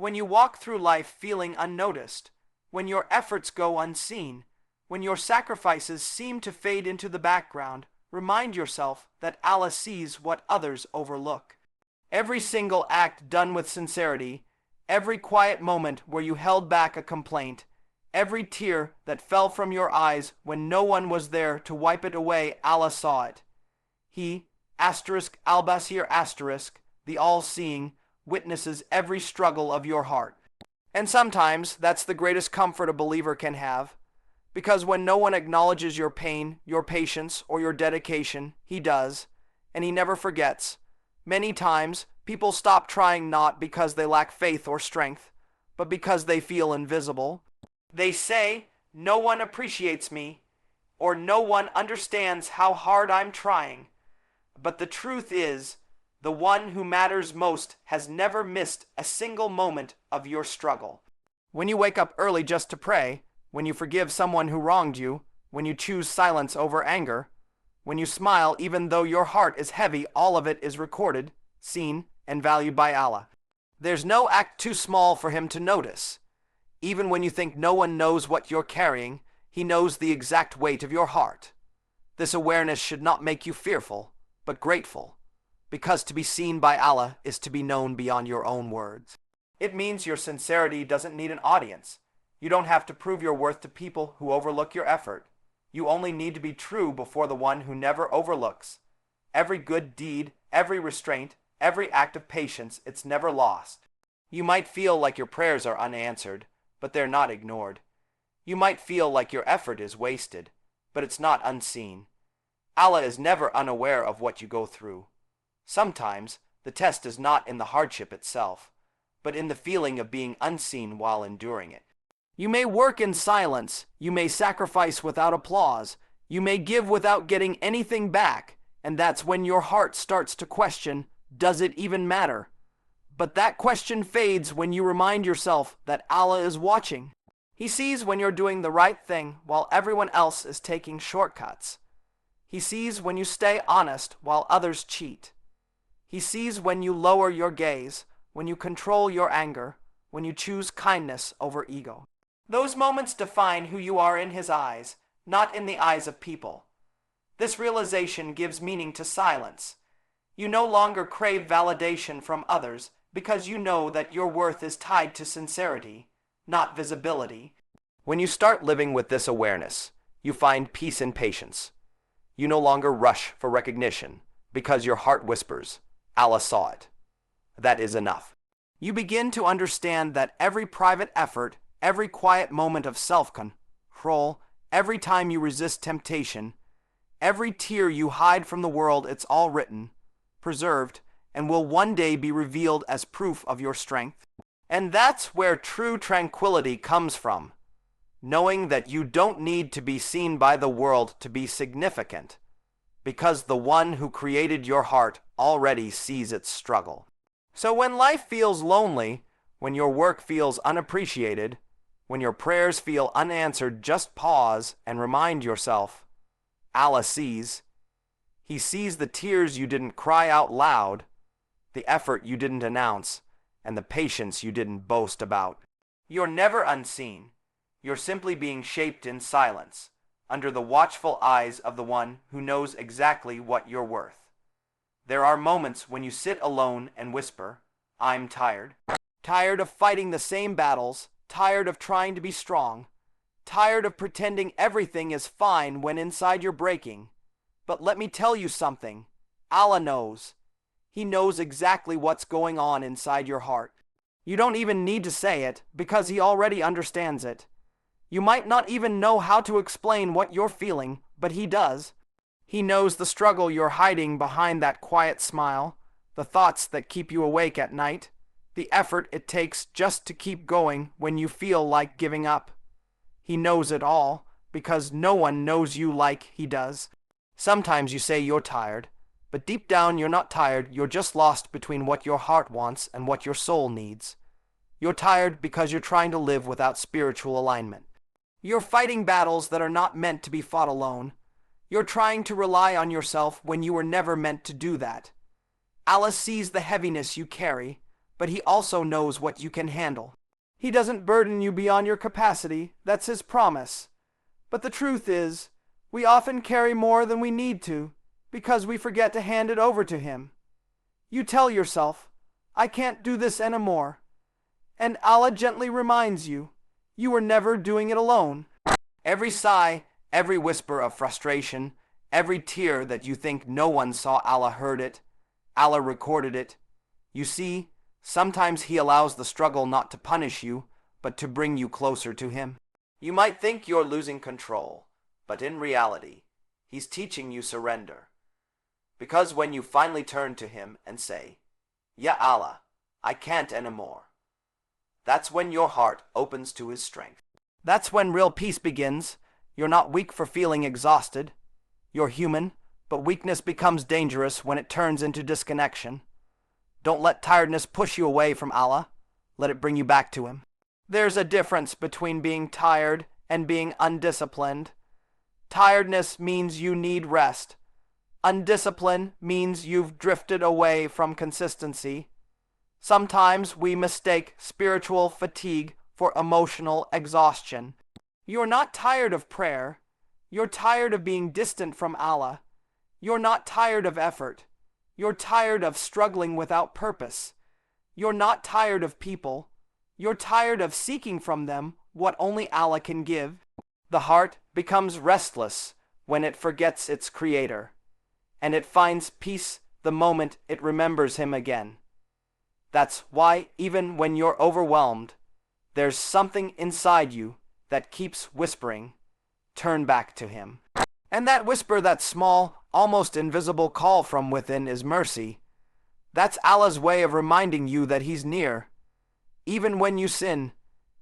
When you walk through life feeling unnoticed, when your efforts go unseen, when your sacrifices seem to fade into the background, remind yourself that Allah sees what others overlook. Every single act done with sincerity, every quiet moment where you held back a complaint, every tear that fell from your eyes when no one was there to wipe it away, Allah saw it. He, Al-Basir, the all-seeing, witnesses every struggle of your heart. And sometimes that's the greatest comfort a believer can have, because when no one acknowledges your pain, your patience, or your dedication, He does, and He never forgets. Many times, people stop trying not because they lack faith or strength, but because they feel invisible. They say, "No one appreciates me," or "No one understands how hard I'm trying." But the truth is, the one who matters most has never missed a single moment of your struggle. When you wake up early just to pray, when you forgive someone who wronged you, when you choose silence over anger, when you smile even though your heart is heavy, all of it is recorded, seen, and valued by Allah. There's no act too small for Him to notice. Even when you think no one knows what you're carrying, He knows the exact weight of your heart. This awareness should not make you fearful, but grateful, because to be seen by Allah is to be known beyond your own words. It means your sincerity doesn't need an audience. You don't have to prove your worth to people who overlook your effort. You only need to be true before the one who never overlooks. Every good deed, every restraint, every act of patience, it's never lost. You might feel like your prayers are unanswered, but they're not ignored. You might feel like your effort is wasted, but it's not unseen. Allah is never unaware of what you go through. Sometimes, the test is not in the hardship itself, but in the feeling of being unseen while enduring it. You may work in silence, you may sacrifice without applause, you may give without getting anything back, and that's when your heart starts to question, does it even matter? But that question fades when you remind yourself that Allah is watching. He sees when you're doing the right thing while everyone else is taking shortcuts. He sees when you stay honest while others cheat. He sees when you lower your gaze, when you control your anger, when you choose kindness over ego. Those moments define who you are in His eyes, not in the eyes of people. This realization gives meaning to silence. You no longer crave validation from others because you know that your worth is tied to sincerity, not visibility. When you start living with this awareness, you find peace and patience. You no longer rush for recognition because your heart whispers, Allah saw it. That is enough. You begin to understand that every private effort, every quiet moment of self-control, every time you resist temptation, every tear you hide from the world, it's all written, preserved, and will one day be revealed as proof of your strength. And that's where true tranquility comes from, knowing that you don't need to be seen by the world to be significant, because the one who created your heart already sees its struggle. So when life feels lonely, when your work feels unappreciated, when your prayers feel unanswered, just pause and remind yourself, Allah sees. He sees the tears you didn't cry out loud, the effort you didn't announce, and the patience you didn't boast about. You're never unseen. You're simply being shaped in silence, under the watchful eyes of the one who knows exactly what you're worth. There are moments when you sit alone and whisper, I'm tired. Tired of fighting the same battles, tired of trying to be strong, tired of pretending everything is fine when inside you're breaking. But let me tell you something. Allah knows. He knows exactly what's going on inside your heart. You don't even need to say it because He already understands it. You might not even know how to explain what you're feeling, but He does. He knows the struggle you're hiding behind that quiet smile, the thoughts that keep you awake at night, the effort it takes just to keep going when you feel like giving up. He knows it all because no one knows you like He does. Sometimes you say you're tired, but deep down you're not tired, you're just lost between what your heart wants and what your soul needs. You're tired because you're trying to live without spiritual alignment. You're fighting battles that are not meant to be fought alone. You're trying to rely on yourself when you were never meant to do that. Allah sees the heaviness you carry, but He also knows what you can handle. He doesn't burden you beyond your capacity, that's His promise. But the truth is, we often carry more than we need to, because we forget to hand it over to Him. You tell yourself, I can't do this anymore. And Allah gently reminds you, you were never doing it alone. Every sigh, every whisper of frustration, every tear that you think no one saw, Allah heard it, Allah recorded it. You see, sometimes He allows the struggle not to punish you, but to bring you closer to Him. You might think you're losing control, but in reality, He's teaching you surrender. Because when you finally turn to Him and say, Ya Allah, I can't anymore, that's when your heart opens to His strength. That's when real peace begins. You're not weak for feeling exhausted. You're human, but weakness becomes dangerous when it turns into disconnection. Don't let tiredness push you away from Allah. Let it bring you back to Him. There's a difference between being tired and being undisciplined. Tiredness means you need rest. Undiscipline means you've drifted away from consistency. Sometimes we mistake spiritual fatigue for emotional exhaustion. You're not tired of prayer. You're tired of being distant from Allah. You're not tired of effort. You're tired of struggling without purpose. You're not tired of people. You're tired of seeking from them what only Allah can give. The heart becomes restless when it forgets its Creator, and it finds peace the moment it remembers Him again. That's why even when you're overwhelmed, there's something inside you that keeps whispering, turn back to Him. And that whisper, that small, almost invisible call from within is mercy. That's Allah's way of reminding you that He's near. Even when you sin,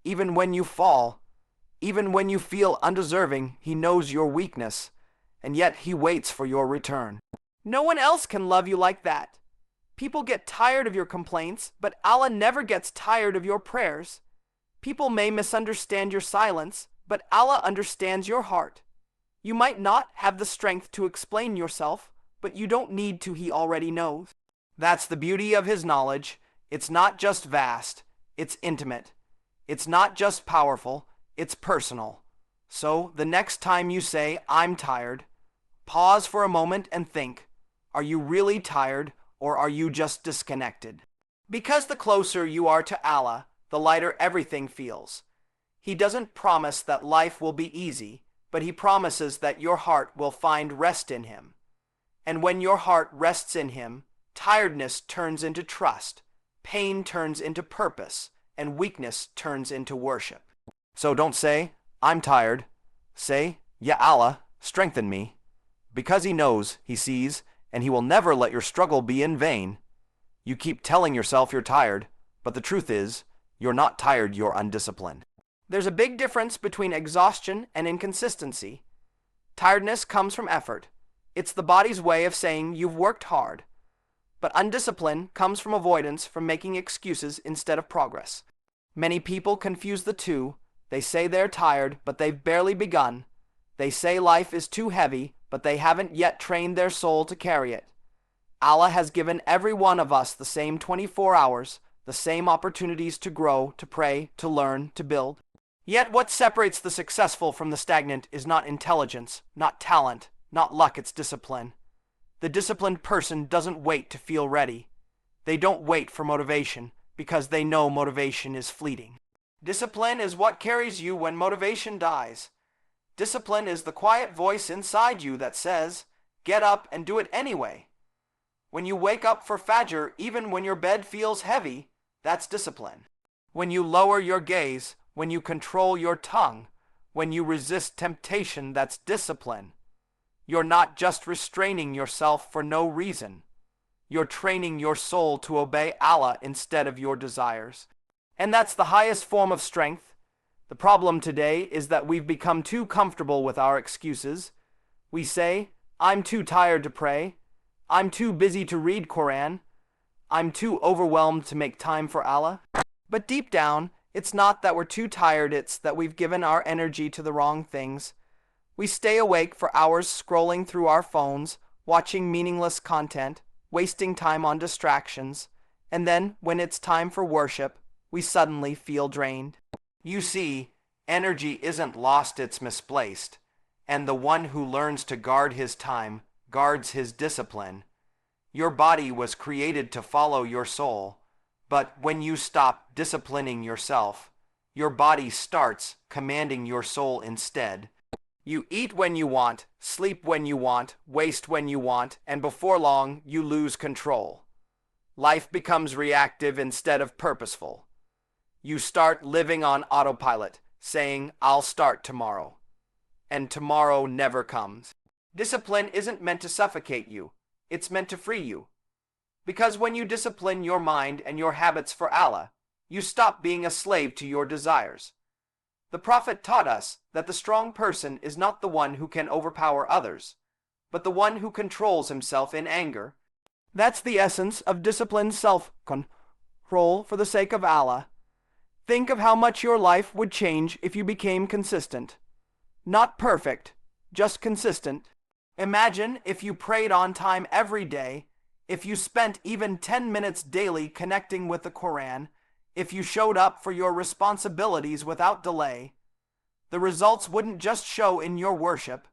even when you fall, even when you feel undeserving, He knows your weakness, and yet He waits for your return. No one else can love you like that. People get tired of your complaints, but Allah never gets tired of your prayers. People may misunderstand your silence, but Allah understands your heart. You might not have the strength to explain yourself, but you don't need to. He already knows. That's the beauty of His knowledge. It's not just vast, it's intimate. It's not just powerful, it's personal. So the next time you say, I'm tired, pause for a moment and think, are you really tired, or are you just disconnected? Because the closer you are to Allah, the lighter everything feels. He doesn't promise that life will be easy, but He promises that your heart will find rest in Him. And when your heart rests in Him, tiredness turns into trust, pain turns into purpose, and weakness turns into worship. So don't say, I'm tired. Say, Ya Allah, strengthen me. Because He knows, He sees, and He will never let your struggle be in vain. You keep telling yourself you're tired, but the truth is, you're not tired, you're undisciplined. There's a big difference between exhaustion and inconsistency. Tiredness comes from effort. It's the body's way of saying you've worked hard. But undiscipline comes from avoidance, from making excuses instead of progress. Many people confuse the two. They say they're tired, but they've barely begun. They say life is too heavy, but they haven't yet trained their soul to carry it. Allah has given every one of us the same 24 hours, the same opportunities to grow, to pray, to learn, to build. Yet what separates the successful from the stagnant is not intelligence, not talent, not luck, it's discipline. The disciplined person doesn't wait to feel ready. They don't wait for motivation, because they know motivation is fleeting. Discipline is what carries you when motivation dies. Discipline is the quiet voice inside you that says, get up and do it anyway. When you wake up for Fajr, even when your bed feels heavy, that's discipline. When you lower your gaze, when you control your tongue, when you resist temptation, that's discipline. You're not just restraining yourself for no reason. You're training your soul to obey Allah instead of your desires. And that's the highest form of strength. The problem today is that we've become too comfortable with our excuses. We say, I'm too tired to pray. I'm too busy to read Quran. I'm too overwhelmed to make time for Allah. But deep down, it's not that we're too tired, it's that we've given our energy to the wrong things. We stay awake for hours scrolling through our phones, watching meaningless content, wasting time on distractions, And then, when it's time for worship, we suddenly feel drained. You see, energy isn't lost, it's misplaced. And the one who learns to guard his time guards his discipline. Your body was created to follow your soul. But when you stop disciplining yourself, your body starts commanding your soul instead. You eat when you want, sleep when you want, waste when you want, and before long you lose control. Life becomes reactive instead of purposeful. You start living on autopilot, saying, "I'll start tomorrow." And tomorrow never comes. Discipline isn't meant to suffocate you. It's meant to free you. Because when you discipline your mind and your habits for Allah, you stop being a slave to your desires. The Prophet taught us that the strong person is not the one who can overpower others, but the one who controls himself in anger. That's the essence of disciplined self-control for the sake of Allah. Think of how much your life would change if you became consistent. Not perfect, just consistent. Imagine if you prayed on time every day, if you spent even 10 minutes daily connecting with the Quran, if you showed up for your responsibilities without delay. The results wouldn't just show in your worship,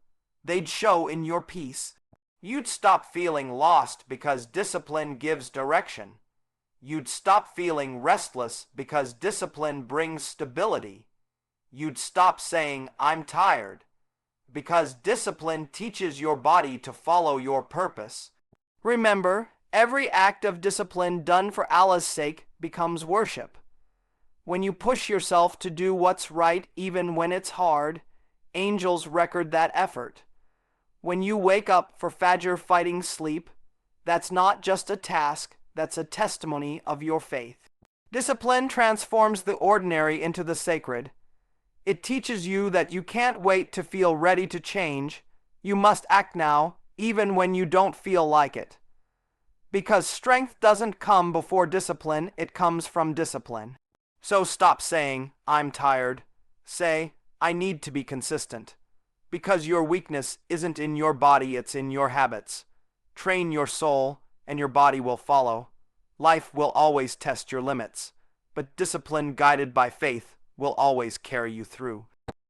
they'd show in your peace. You'd stop feeling lost because discipline gives direction. You'd stop feeling restless because discipline brings stability. You'd stop saying, "I'm tired," because discipline teaches your body to follow your purpose. Remember, every act of discipline done for Allah's sake becomes worship. When you push yourself to do what's right even when it's hard, angels record that effort. When you wake up for Fajr fighting sleep, that's not just a task, that's a testimony of your faith. Discipline transforms the ordinary into the sacred. It teaches you that you can't wait to feel ready to change. You must act now, even when you don't feel like it. Because strength doesn't come before discipline, it comes from discipline. So stop saying, "I'm tired." Say, "I need to be consistent." Because your weakness isn't in your body, it's in your habits. Train your soul, and your body will follow. Life will always test your limits, but discipline guided by faith will always carry you through.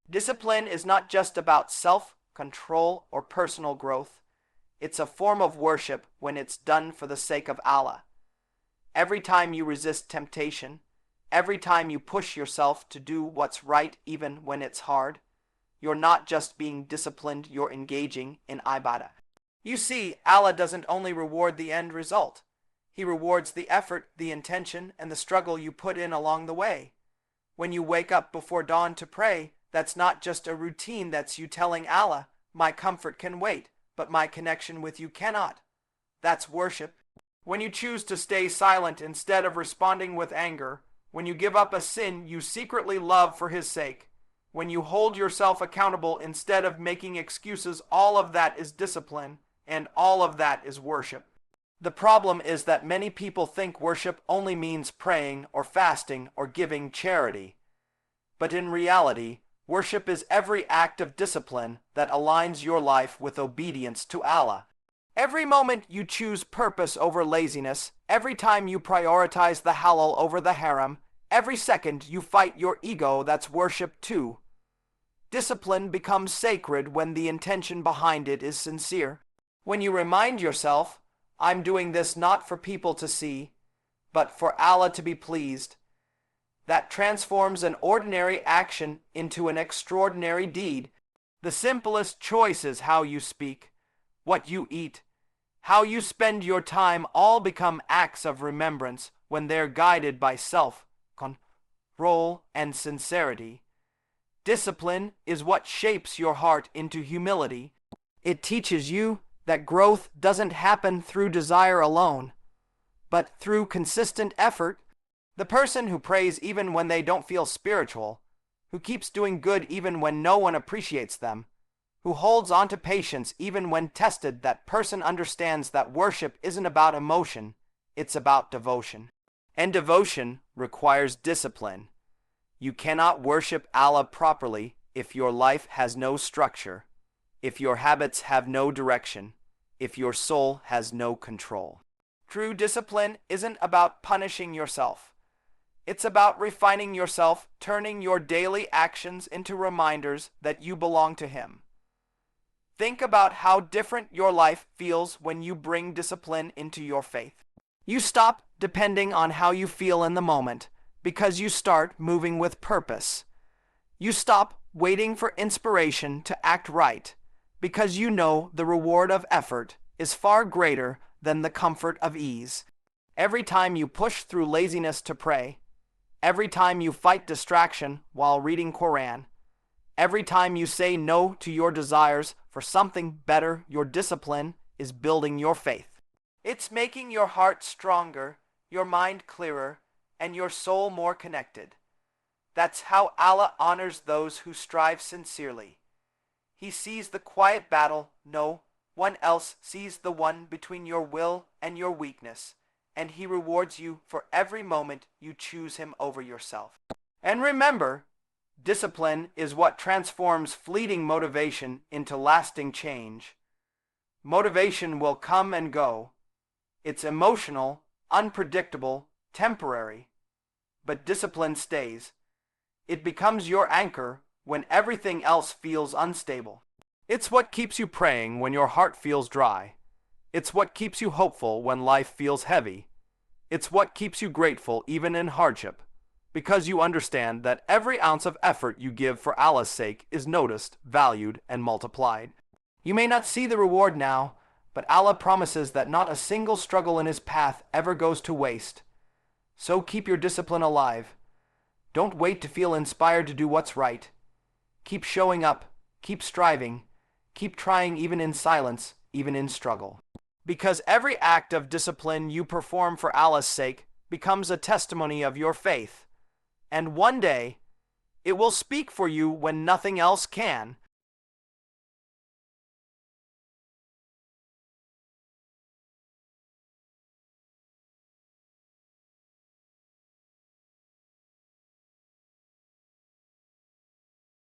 Discipline is not just about self-control or personal growth. It's a form of worship when it's done for the sake of Allah. Every time you resist temptation, every time you push yourself to do what's right even when it's hard, you're not just being disciplined, you're engaging in ibadah. You see, Allah doesn't only reward the end result. He rewards the effort, the intention, and the struggle you put in along the way. When you wake up before dawn to pray, that's not just a routine, that's you telling Allah, "My comfort can wait, but my connection with you cannot." That's worship. When you choose to stay silent instead of responding with anger, when you give up a sin you secretly love for His sake, when you hold yourself accountable instead of making excuses, all of that is discipline, and all of that is worship. The problem is that many people think worship only means praying or fasting or giving charity. But in reality, worship is every act of discipline that aligns your life with obedience to Allah. Every moment you choose purpose over laziness, every time you prioritize the halal over the haram, every second you fight your ego, that's worship too. Discipline becomes sacred when the intention behind it is sincere. When you remind yourself, "I'm doing this not for people to see, but for Allah to be pleased," that transforms an ordinary action into an extraordinary deed. The simplest choices, how you speak, what you eat, how you spend your time, all become acts of remembrance when they're guided by self-control and sincerity. Discipline is what shapes your heart into humility. It teaches you that growth doesn't happen through desire alone, but through consistent effort. The person who prays even when they don't feel spiritual, who keeps doing good even when no one appreciates them, who holds on to patience even when tested, that person understands that worship isn't about emotion, it's about devotion. And devotion requires discipline. You cannot worship Allah properly if your life has no structure, if your habits have no direction, if your soul has no control. True discipline isn't about punishing yourself. It's about refining yourself, turning your daily actions into reminders that you belong to Him. Think about how different your life feels when you bring discipline into your faith. You stop depending on how you feel in the moment because you start moving with purpose. You stop waiting for inspiration to act right because you know the reward of effort is far greater than the comfort of ease. Every time you push through laziness to pray, every time you fight distraction while reading Quran, every time you say no to your desires for something better, your discipline is building your faith. It's making your heart stronger, your mind clearer, and your soul more connected. That's how Allah honors those who strive sincerely. He sees the quiet battle no one else sees, the one between your will and your weakness, and He rewards you for every moment you choose Him over yourself. And remember, discipline is what transforms fleeting motivation into lasting change. Motivation will come and go. It's emotional, unpredictable, temporary. But discipline stays. It becomes your anchor when everything else feels unstable. It's what keeps you praying when your heart feels dry. It's what keeps you hopeful when life feels heavy. It's what keeps you grateful even in hardship, because you understand that every ounce of effort you give for Allah's sake is noticed, valued, and multiplied. You may not see the reward now, but Allah promises that not a single struggle in His path ever goes to waste. So keep your discipline alive. Don't wait to feel inspired to do what's right. Keep showing up, keep striving, keep trying even in silence, even in struggle. Because every act of discipline you perform for Allah's sake becomes a testimony of your faith. And one day, it will speak for you when nothing else can.